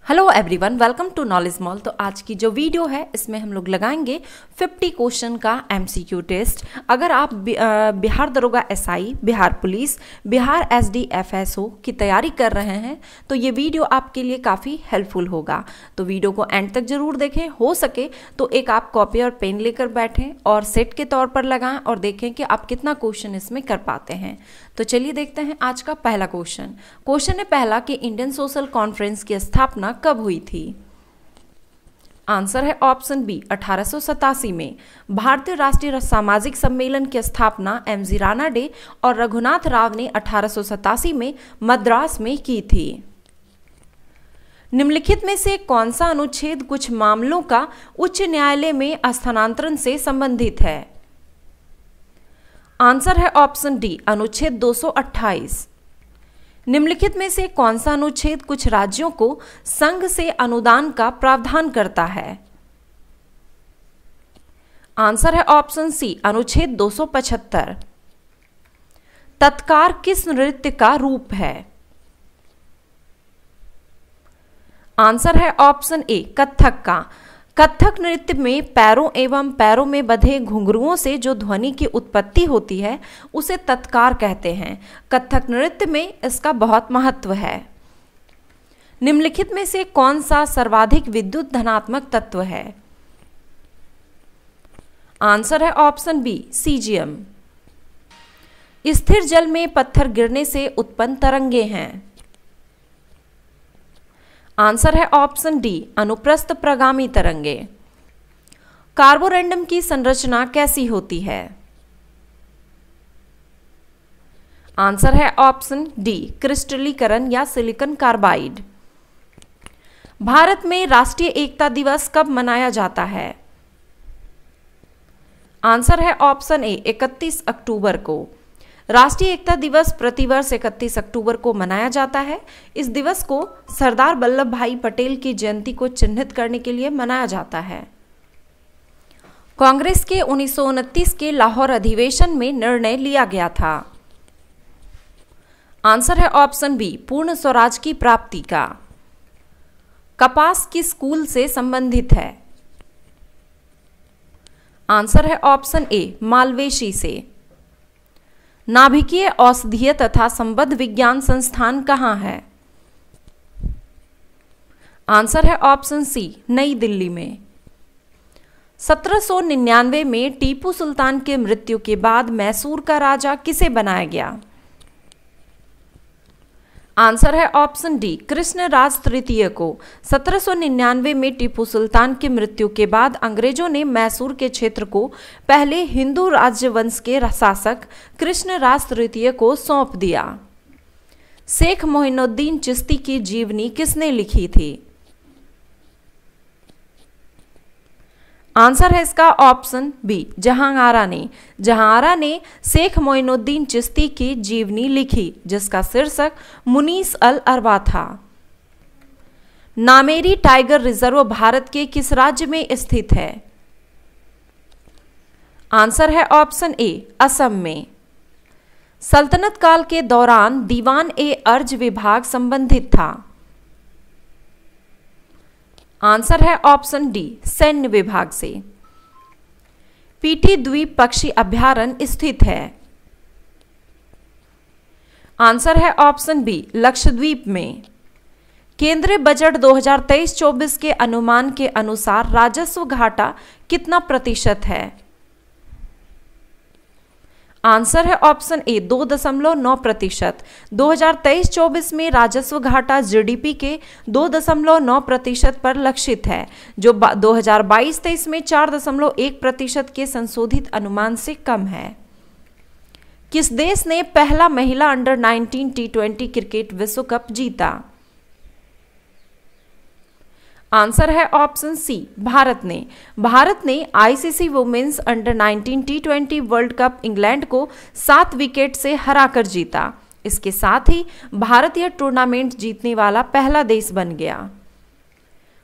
Hello everyone, welcome to Knowledge Mall. तो आज की जो वीडियो है इसमें हम लोग लगाएंगे 50 क्वेश्चन का एमसीक्यू टेस्ट। अगर आप बिहार दरोगा एसआई, बिहार पुलिस, बिहार एसडीएफएसओ की तैयारी कर रहे हैं तो ये वीडियो आपके लिए काफ़ी हेल्पफुल होगा। तो वीडियो को एंड तक जरूर देखें, हो सके तो एक आप कॉपी और पेन लेकर बैठें और सेट के तौर पर लगाएं और देखें कि आप कितना क्वेश्चन इसमें कर पाते हैं। तो चलिए देखते हैं आज का पहला क्वेश्चन। क्वेश्चन है पहला कि इंडियन सोशल कॉन्फ्रेंस की स्थापना कब हुई थी? आंसर है ऑप्शन बी 1887 में। भारतीय राष्ट्रीय सामाजिक सम्मेलन की स्थापना एमजी रानाडे और रघुनाथ राव ने 1887 में मद्रास में की थी। निम्नलिखित में से कौन सा अनुच्छेद कुछ मामलों का उच्च न्यायालय में स्थानांतरण से संबंधित है? आंसर है ऑप्शन डी अनुच्छेद 228। निम्नलिखित में से कौन सा अनुच्छेद कुछ राज्यों को संघ से अनुदान का प्रावधान करता है? आंसर है ऑप्शन सी अनुच्छेद 275। तत्कार किस नृत्य का रूप है? आंसर है ऑप्शन ए कथक का। कथक नृत्य में पैरों एवं पैरों में बंधे घुंघरुओं से जो ध्वनि की उत्पत्ति होती है उसे तत्कार कहते हैं। कथक नृत्य में इसका बहुत महत्व है। निम्नलिखित में से कौन सा सर्वाधिक विद्युत धनात्मक तत्व है? आंसर है ऑप्शन बी सीजियम। स्थिर जल में पत्थर गिरने से उत्पन्न तरंगे हैं। आंसर है ऑप्शन डी अनुप्रस्थ प्रगामी तरंगे। कार्बोरेंडम की संरचना कैसी होती है? आंसर है ऑप्शन डी क्रिस्टलीकरण या सिलिकॉन कार्बाइड। भारत में राष्ट्रीय एकता दिवस कब मनाया जाता है? आंसर है ऑप्शन ए 31 अक्टूबर को। राष्ट्रीय एकता दिवस प्रतिवर्ष 31 अक्टूबर को मनाया जाता है। इस दिवस को सरदार वल्लभ भाई पटेल की जयंती को चिन्हित करने के लिए मनाया जाता है। कांग्रेस के 1929 के लाहौर अधिवेशन में निर्णय लिया गया था। आंसर है ऑप्शन बी पूर्ण स्वराज की प्राप्ति का। कपास किस कुल से संबंधित है? आंसर है ऑप्शन ए मालवेशी से। नाभिकीय औषधीय तथा संबद्ध विज्ञान संस्थान कहाँ है? आंसर है ऑप्शन सी नई दिल्ली में। 1799 में टीपू सुल्तान के मृत्यु के बाद मैसूर का राजा किसे बनाया गया? आंसर है ऑप्शन डी कृष्णराज तृतीय को। 1799 में टीपू सुल्तान की मृत्यु के बाद अंग्रेजों ने मैसूर के क्षेत्र को पहले हिंदू राजवंश के शासक कृष्णराज तृतीय को सौंप दिया। शेख मोइनुद्दीन चिश्ती की जीवनी किसने लिखी थी? आंसर है इसका ऑप्शन बी जहांआरा ने। जहांआरा ने शेख मोइनुद्दीन चिश्ती की जीवनी लिखी जिसका शीर्षक मुनीस अल अरबा था। नामेरी टाइगर रिजर्व भारत के किस राज्य में स्थित है? आंसर है ऑप्शन ए असम में। सल्तनत काल के दौरान दीवान ए अर्ज विभाग संबंधित था। आंसर है ऑप्शन डी सैन्य विभाग से। पीठी द्वीप पक्षी अभयारण्य स्थित है। आंसर है ऑप्शन बी लक्षद्वीप में। केंद्रीय बजट 2023-24 के अनुमान के अनुसार राजस्व घाटा कितना प्रतिशत है? आंसर है ऑप्शन ए 2.9%। 2023-24 में राजस्व घाटा जीडीपी के 2.9% पर लक्षित है जो 2022-23 में 4.1% के संशोधित अनुमान से कम है। किस देश ने पहला महिला अंडर 19 T20 क्रिकेट विश्व कप जीता? आंसर है ऑप्शन सी भारत ने ICC women's under 19 T20 world cup England को 7 विकेट से हराकर जीता। इसके साथ ही भारत यह टूर्नामेंट जीतने वाला पहला देश बन गया।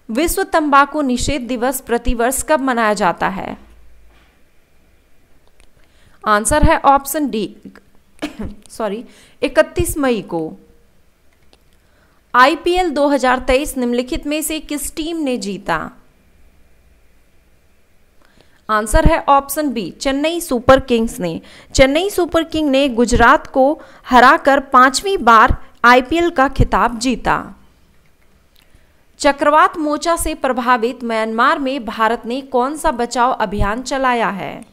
विश्व तंबाकू निषेध दिवस प्रतिवर्ष कब मनाया जाता है? आंसर है ऑप्शन डी 31 मई को। आईपीएल 2023 निम्नलिखित में से किस टीम ने जीता? आंसर है option B, Chennai Super Kings ने। चेन्नई सुपर किंग ने गुजरात को हराकर 5वीं बार आईपीएल का खिताब जीता। चक्रवात मोर्चा से प्रभावित म्यांमार में भारत ने कौन सा बचाव अभियान चलाया है?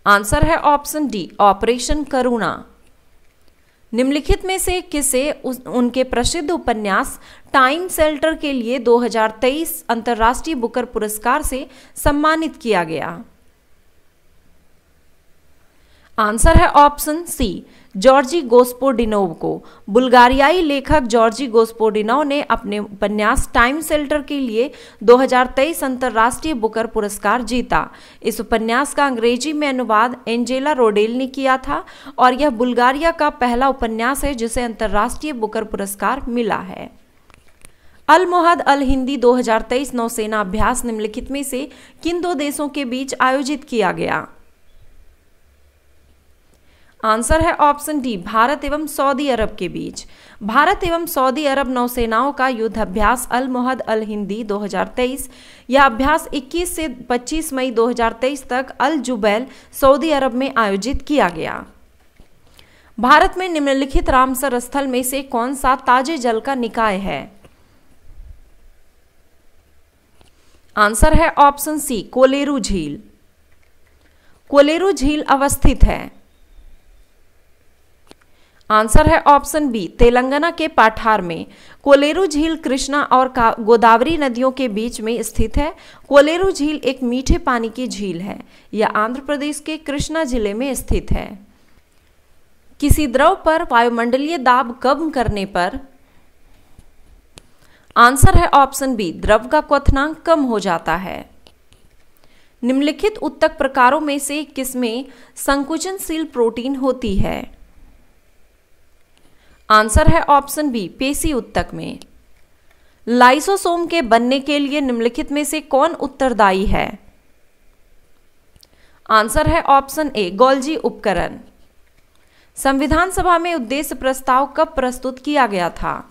आंसर है ऑप्शन डी, ऑपरेशन करुणा। निम्नलिखित में से किसे उनके प्रसिद्ध उपन्यास टाइम शेल्टर के लिए 2023 अंतर्राष्ट्रीय बुकर पुरस्कार से सम्मानित किया गया? आंसर है ऑप्शन सी, जॉर्जी गोस्पोडिनोव को। बुल्गारियाई लेखक जॉर्जी गोस्पोडिनोव ने अपने उपन्यास टाइम शेल्टर के लिए 2023 अंतर्राष्ट्रीय बुकर पुरस्कार जीता। इस उपन्यास का अंग्रेजी में अनुवाद एंजेला रोडेल ने किया था और यह बुल्गारिया का पहला उपन्यास है जिसे अंतर्राष्ट्रीय बुकर पुरस्कार मिला है। अल मोहद अल हिंदी 2023 नौसेना अभ्यास निम्नलिखित में से किन दो देशों के बीच आयोजित किया गया? आंसर है ऑप्शन डी, भारत एवं सऊदी अरब के बीच। भारत एवं सऊदी अरब नौसेनाओं का युद्ध अभ्यास अल मोहद अल हिंदी 2023, यह अभ्यास 21 से 25 मई 2023 तक अल जुबैल सऊदी अरब में आयोजित किया गया। भारत में निम्नलिखित रामसर स्थल में से कौन सा ताजे जल का निकाय है? आंसर है ऑप्शन सी, कोलेरू झील। कोलेरू झील अवस्थित है। आंसर है ऑप्शन बी, तेलंगाना के पाठार में। कोलेरू झील कृष्णा और गोदावरी नदियों के बीच में स्थित है। कोलेरू झील एक मीठे पानी की झील है। यह आंध्र प्रदेश के कृष्णा जिले में स्थित है। किसी द्रव पर वायुमंडलीय दाब कम करने पर? आंसर है ऑप्शन बी, द्रव का क्वथनांक कम हो जाता है। निम्नलिखित उत्तक प्रकारों में से किसमें संकुचनशील प्रोटीन होती है? आंसर है ऑप्शन बी, पेशी उत्तक में। लाइसोसोम के बनने के लिए निम्नलिखित में से कौन उत्तरदायी है? आंसर है ऑप्शन ए, गोल्जी उपकरण। संविधान सभा में उद्देश्य प्रस्ताव कब प्रस्तुत किया गया था?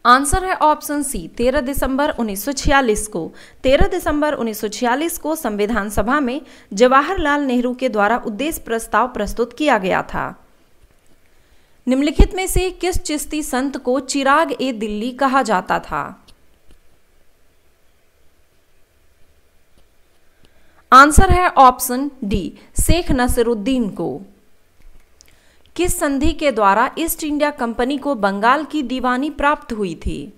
आंसर है ऑप्शन सी, 13 दिसंबर 1946 को। 13 दिसंबर 1946 को संविधान सभा में जवाहरलाल नेहरू के द्वारा उद्देश्य प्रस्ताव प्रस्तुत किया गया था। निम्नलिखित में से किस चिश्ती संत को चिराग ए दिल्ली कहा जाता था? आंसर है ऑप्शन डी, शेख नसीरुद्दीन को। किस संधि के द्वारा ईस्ट इंडिया कंपनी को बंगाल की दीवानी प्राप्त हुई थी?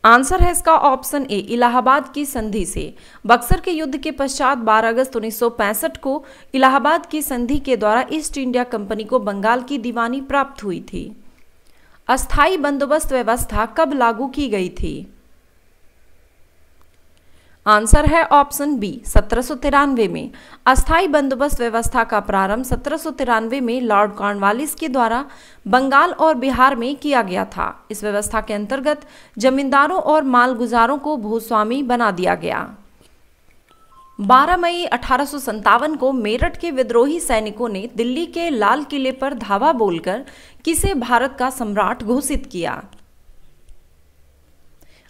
आंसर है इसका ऑप्शन ए, इलाहाबाद की संधि से। बक्सर के युद्ध के पश्चात 12 अगस्त 1965 को इलाहाबाद की संधि के द्वारा ईस्ट इंडिया कंपनी को बंगाल की दीवानी प्राप्त हुई थी। अस्थायी बंदोबस्त व्यवस्था कब लागू की गई थी? आंसर है ऑप्शन बी, 1793 में। अस्थायी बंदोबस्त व्यवस्था का प्रारंभ 1793 में लॉर्ड कॉर्नवालिस के द्वारा बंगाल और बिहार में किया गया था। इस व्यवस्था के अंतर्गत जमींदारों और मालगुजारों को भूस्वामी बना दिया गया। 12 मई 1857 को मेरठ के विद्रोही सैनिकों ने दिल्ली के लाल किले पर धावा बोलकर किसे भारत का सम्राट घोषित किया?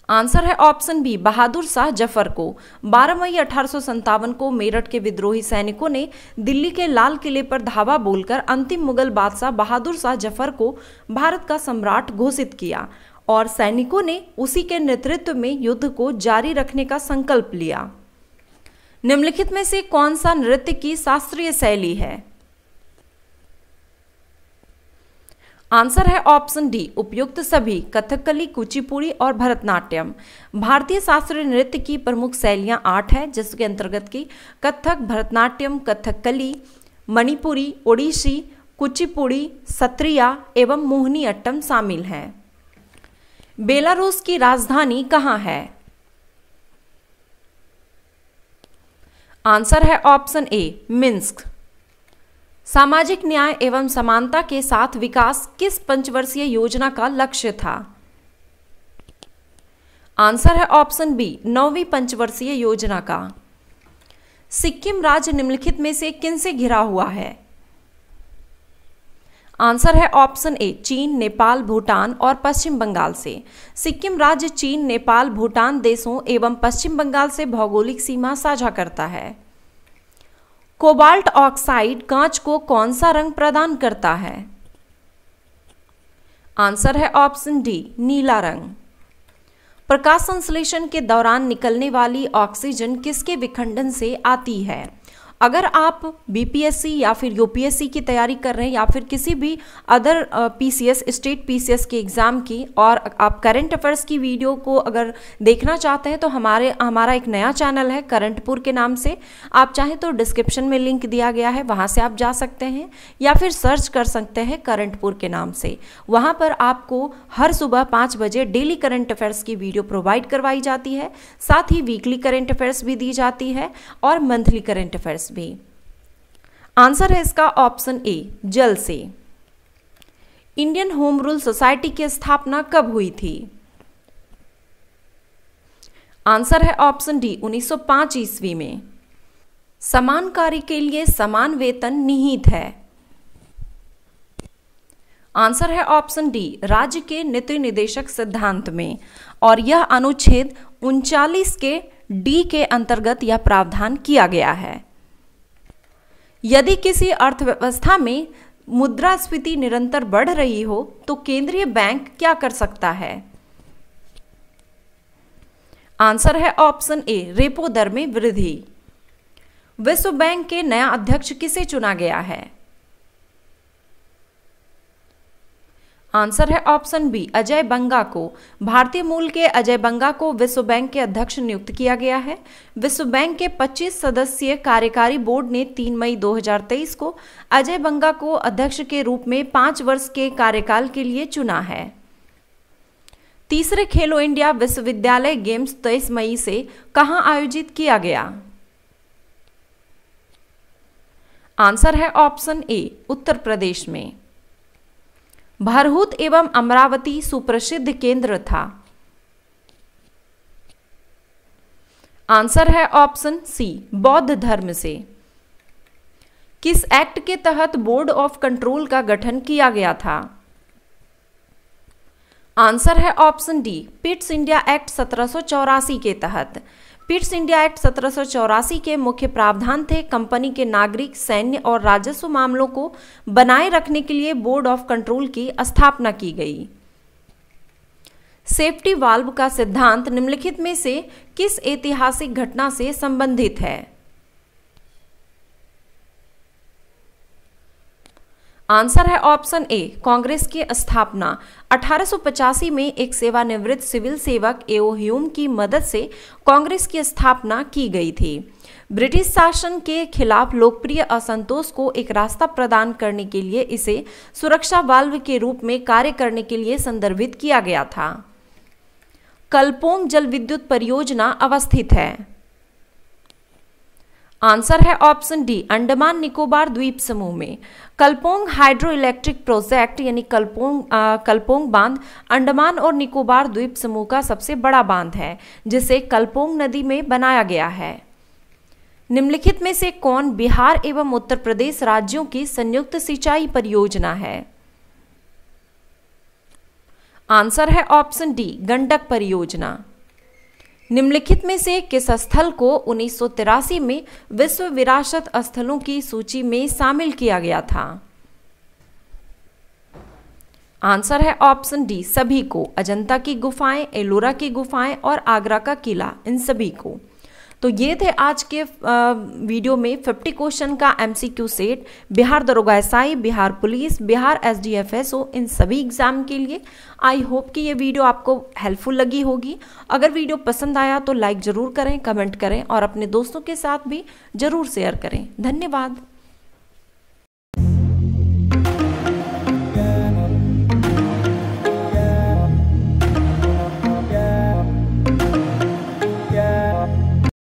आंसर है ऑप्शन बी, बहादुर शाह जफर को। 12 मई 1857 को मेरठ के विद्रोही सैनिकों ने दिल्ली के लाल किले पर धावा बोलकर अंतिम मुगल बादशाह बहादुर शाह जफर को भारत का सम्राट घोषित किया और सैनिकों ने उसी के नेतृत्व में युद्ध को जारी रखने का संकल्प लिया। निम्नलिखित में से कौन सा नृत्य की शास्त्रीय शैली है? आंसर है ऑप्शन डी, उपयुक्त सभी। कथकली, कुचिपुड़ी और भरतनाट्यम। भारतीय शास्त्रीय नृत्य की प्रमुख शैलियां 8 हैं, जिसके अंतर्गत की कथक, भरतनाट्यम, कथकली, मणिपुरी, ओडिसी, कुचिपुड़ी, सत्रिया एवं मोहिनी अट्टम शामिल हैं। बेलारूस की राजधानी कहाँ है? आंसर है ऑप्शन ए, मिन्स्क। सामाजिक न्याय एवं समानता के साथ विकास किस पंचवर्षीय योजना का लक्ष्य था? आंसर है ऑप्शन बी, 9वीं पंचवर्षीय योजना का। सिक्किम राज्य निम्नलिखित में से किन से घिरा हुआ है? आंसर है ऑप्शन ए चीन, नेपाल, भूटान और पश्चिम बंगाल से। सिक्किम राज्य चीन, नेपाल, भूटान देशों एवं पश्चिम बंगाल से भौगोलिक सीमा साझा करता है। कोबाल्ट ऑक्साइड कांच को कौन सा रंग प्रदान करता है? आंसर है ऑप्शन डी नीला रंग। प्रकाश संश्लेषण के दौरान निकलने वाली ऑक्सीजन किसके विखंडन से आती है? अगर आप बीपीएससी या फिर यूपीएससी की तैयारी कर रहे हैं या फिर किसी भी अदर पीसीएस, स्टेट पीसीएस के एग्ज़ाम की, और आप करंट अफेयर्स की वीडियो को अगर देखना चाहते हैं तो हमारा एक नया चैनल है करंटपुर के नाम से। आप चाहें तो डिस्क्रिप्शन में लिंक दिया गया है, वहाँ से आप जा सकते हैं या फिर सर्च कर सकते हैं करंटपुर के नाम से। वहाँ पर आपको हर सुबह 5 बजे डेली करंट अफेयर्स की वीडियो प्रोवाइड करवाई जाती है, साथ ही वीकली करंट अफेयर्स भी दी जाती है और मंथली करंट अफेयर्स भी। आंसर है इसका ऑप्शन ए जल से। इंडियन होम रूल सोसाइटी की स्थापना कब हुई थी? आंसर है ऑप्शन डी 1905 ईस्वी में। समान कार्य के लिए समान वेतन निहित है। आंसर है ऑप्शन डी राज्य के नीति निदेशक सिद्धांत में, और यह अनुच्छेद 39 के डी के अंतर्गत यह प्रावधान किया गया है। यदि किसी अर्थव्यवस्था में मुद्रास्फीति निरंतर बढ़ रही हो तो केंद्रीय बैंक क्या कर सकता है? आंसर है ऑप्शन ए रेपो दर में वृद्धि। विश्व बैंक के नया अध्यक्ष किसे चुना गया है? आंसर है ऑप्शन बी अजय बंगा को। भारतीय मूल के अजय बंगा को विश्व बैंक के अध्यक्ष नियुक्त किया गया है। विश्व बैंक के 25 सदस्यीय कार्यकारी बोर्ड ने 3 मई 2023 को अजय बंगा को अध्यक्ष के रूप में 5 वर्ष के कार्यकाल के लिए चुना है। तीसरे खेलो इंडिया विश्वविद्यालय गेम्स 23 मई से कहां आयोजित किया गया? आंसर है ऑप्शन ए उत्तर प्रदेश में। भरहूत एवं अमरावती सुप्रसिद्ध केंद्र था। आंसर है ऑप्शन सी बौद्ध धर्म से। किस एक्ट के तहत बोर्ड ऑफ कंट्रोल का गठन किया गया था? आंसर है option D Pitt's India act 1784 के तहत। पिट्स इंडिया एक्ट 1784 के मुख्य प्रावधान थे कंपनी के नागरिक, सैन्य और राजस्व मामलों को बनाए रखने के लिए बोर्ड ऑफ कंट्रोल की स्थापना की गई। सेफ्टी वाल्व का सिद्धांत निम्नलिखित में से किस ऐतिहासिक घटना से संबंधित है? आंसर है ऑप्शन ए कांग्रेस की स्थापना। 1885 में एक सेवानिवृत्त सिविल सेवक एओ ह्यूम की मदद से कांग्रेस की स्थापना की गई थी। ब्रिटिश शासन के खिलाफ लोकप्रिय असंतोष को एक रास्ता प्रदान करने के लिए इसे सुरक्षा वाल्व के रूप में कार्य करने के लिए संदर्भित किया गया था। कलपोंग जल विद्युत परियोजना अवस्थित है। आंसर है ऑप्शन डी अंडमान निकोबार द्वीप समूह में। कलपोंग हाइड्रो इलेक्ट्रिक प्रोजेक्ट यानी कलपोंग बांध अंडमान और निकोबार द्वीप समूह का सबसे बड़ा बांध है, जिसे कलपोंग नदी में बनाया गया है। निम्नलिखित में से कौन बिहार एवं उत्तर प्रदेश राज्यों की संयुक्त सिंचाई परियोजना है? आंसर है ऑप्शन डी गंडक परियोजना। निम्नलिखित में से किस स्थल को 1983 में विश्व विरासत स्थलों की सूची में शामिल किया गया था? आंसर है ऑप्शन डी सभी को। अजंता की गुफाएं, एलोरा की गुफाएं और आगरा का किला, इन सभी को। तो ये थे आज के वीडियो में 50 क्वेश्चन का एमसीक्यू सेट बिहार दरोगा एसआई, बिहार पुलिस, बिहार एसडीएफएसओ, इन सभी एग्जाम के लिए। आई होप कि ये वीडियो आपको हेल्पफुल लगी होगी। अगर वीडियो पसंद आया तो लाइक ज़रूर करें, कमेंट करें और अपने दोस्तों के साथ भी ज़रूर शेयर करें। धन्यवाद।